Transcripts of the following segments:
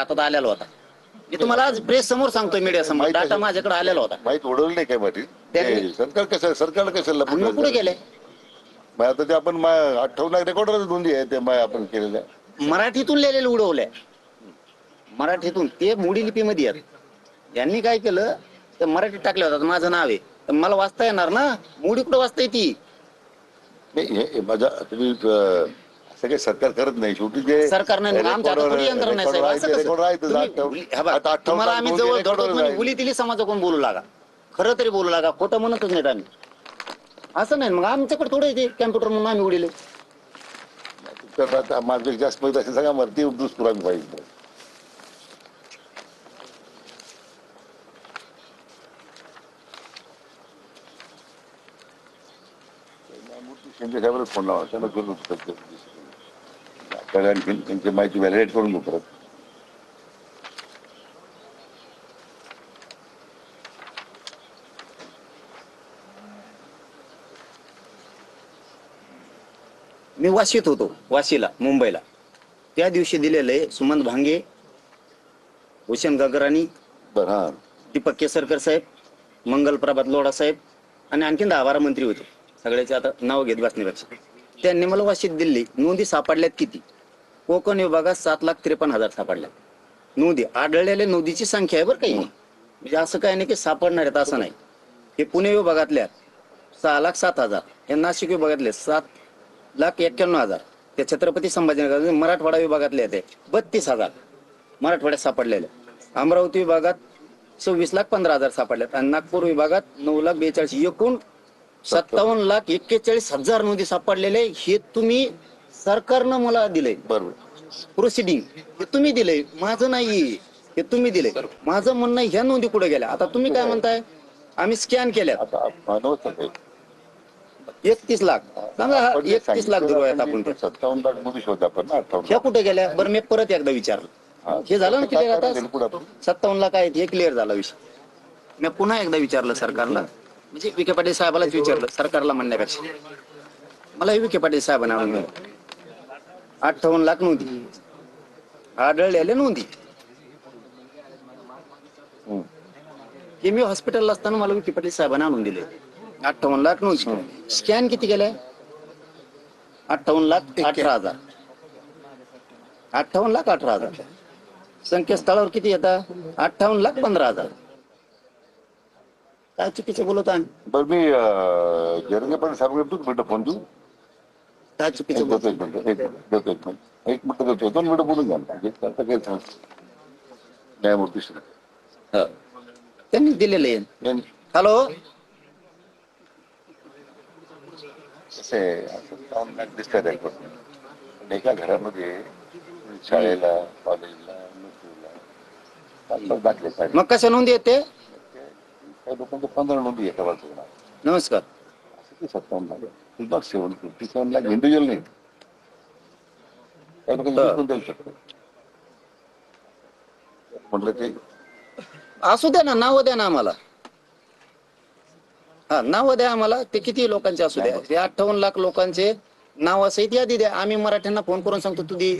हातात आलेला होता. मी तुम्हाला आज प्रेस समोर सांगतोय, मीडिया समोर डाटा माझ्याकडे आलेला होता. माहित उडवलं नाही काय माहिती सरकार कसं सरकारला कशाला कुठे गेले आता ते आपण 58 रेकॉर्ड नोंदी आहे ते आपण केलेल्या मराठीतून लिहिलेलं उडवलंय. मराठीतून ते मोडी लिपीमध्ये आहेत. यांनी काय केलं ते मराठीत टाकले होतात, माझं नाव आहे तर मला वाचता येणार ना, मोडी कुठं वाचता येते? नाही माझा तुम्ही सगळे सरकार करत नाही, शेवटी जे सरकार नाही, आमच्या हातात थोडी यंत्रणा आहे साहेब. असं कसं? तुम्हाला आम्ही जवळ धरतो म्हणजे उली तिली समाजाकडून बोलू लागा, खरं तरी बोलू लागा, खोटं म्हणतच नाहीत आम्ही. असं नाही मग आमच्याकडे थोडे येते कॅम्प्युटर म्हणून आम्ही उडीले. माझं जास्त माहित असेल सांगा मला, ते दुष्पुरा पाहिजे. शिंदे साहेबांना फोन लावा, त्यांना करून त्यांची माहिती व्हॅलिडेट करून घेऊ परत. मी वाशीत होतो, वाशीला मुंबईला. त्या दिवशी दिलेलं आहे सुमंत भांगे, भूषण गगराणी, दीपक केसरकर साहेब, मंगल प्रभात लोढा साहेब आणि आणखीन 10-12 मंत्री होते. सगळ्याचे आता नाव घेत बसण्यापेक्षा त्यांनी मला वाशीत दिली. नोंदी सापडल्यात किती? कोकण विभागात 7,53,000 सापडल्यात नोंदी. आढळलेल्या नोंदीची संख्या आहे बरं काही, म्हणजे असं काय नाही की सापडणार आहेत असं नाही. हे पुणे विभागातल्या 6,07,000, हे नाशिक विभागातले 7,91,000, ते छत्रपती संभाजीनगर मराठवाडा विभागातले ते 32,000 मराठवाड्यात सापडलेले. अमरावती विभागात 26,15,000 सापडल्यात आणि नागपूर विभागात 9,42,000, एकूण 57,41,000 नोंदी सापडलेले. हे तुम्ही सरकारनं मला दिलंय, बरोबर प्रोसिडिंग हे तुम्ही दिलंय, माझं नाही, हे तुम्ही दिले. माझं म्हणणं ह्या नोंदी कुठे गेल्या? आता तुम्ही काय म्हणताय आम्ही स्कॅन केल्या 31 लाख, सांगा 31 लाख दिलो आहेत आपण. 57 लाख मध्ये शोधा आपण ना, ह्या कुठे गेल्या बरं? मी परत एकदा विचारलं, हे झालं ना क्लिअर? आता 57 लाख आहेत, हे क्लिअर झाला विषय. मी पुन्हा एकदा विचारलं सरकारला, म्हणजे विखे पाटील साहेबालाच विचारलं सरकारला म्हणण्यापेक्षा. मला विखे पाटील साहेबांना म्हणून 58 लाख नोंदी आढळलेल्या नोंदी. हे मी हॉस्पिटलला असताना मला विखे पाटील साहेबांना आणून दिले. 58 लाख नोंदी. स्कॅन किती गेल्या? 58,18,000. 58,18,000. संकेतस्थळावर किती येतात? 58,15,000. काय चुकीचं बोलत आहे? बरं मी जरंगे पण साहेब भेटतो फोन तू काय चुकीचं देतो, एक मिनिट देतो, 2 मिनिटं बोलून घ्या काही न्यायमूर्ती त्यांनी दिलेलं आहे. हॅलो, दिसतात एका घरामध्ये शाळेला, कॉलेजला, नोकरीला दाखले. मग कशा नोंदी येते? काही लोकांचे 15 नोंदी एका बाजूला. नमस्कार. 57 लाख 57 लाख इंडिव्हिज्युअल नाही, काही लोकांनी देऊ शकतो. म्हटलं ते असू द्या ना, नाव द्या ना आम्हाला. हा, नाव द्या आम्हाला. ते किती लोकांचे असू द्या, ते 58 लाख लोकांचे नाव सहित यादी द्या. आम्ही मराठ्यांना फोन करून सांगतो तुझी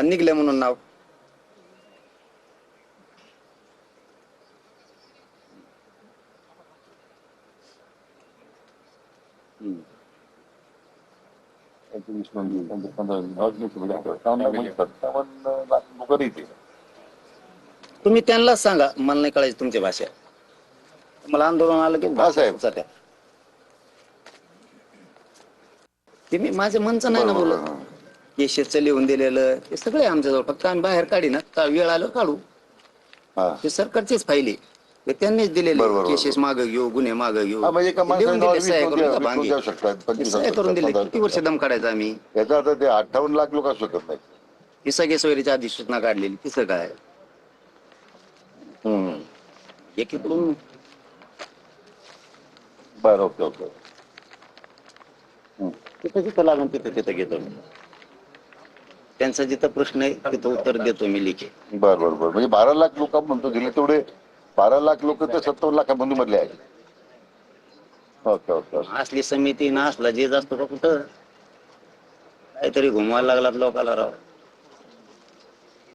निघले म्हणून नाव. तुम्ही त्यांनाच सांगा, मला नाही कळायची तुमची भाषा. मला आंदोलन आलं की भाषा ते मी माझ्या मनचं नाही ना बोलत. केशेचं लिहून दिलेलं हे सगळे आमच्याजवळ, फक्त आम्ही बाहेर काढी ना, वेळ आलं काढू. ते सरकारचीच फाईल आहे, त्यांनीच दिलेले. केसेस मागे घेऊ, गुन्हे मागे घेऊ, लिहून दिले, सह्या करून दिले. किती वर्ष दम काढायचा आम्ही? याचा आता ते 58 लाख लोक असू शकत नाही. ही सगळी सोयरीच्या अधिसूचना काढलेली, तिसरं काय? एकीकडून बरं, ओके ओके. तिथं जिथं लागून तिथं घेतो मी. त्यांचा जिथं प्रश्न आहे तिथं उत्तर देतो मी लिखी. बरं, म्हणजे 12 लाख लोक म्हणतो दिले, तेवढे 12 लाख लोक तर 57 लाखांमध्ये मधले आहेत. Okay okay. असली समिती ना असला जे जास्त का कुठं काहीतरी घुमवायला लागलात लोकाला राव.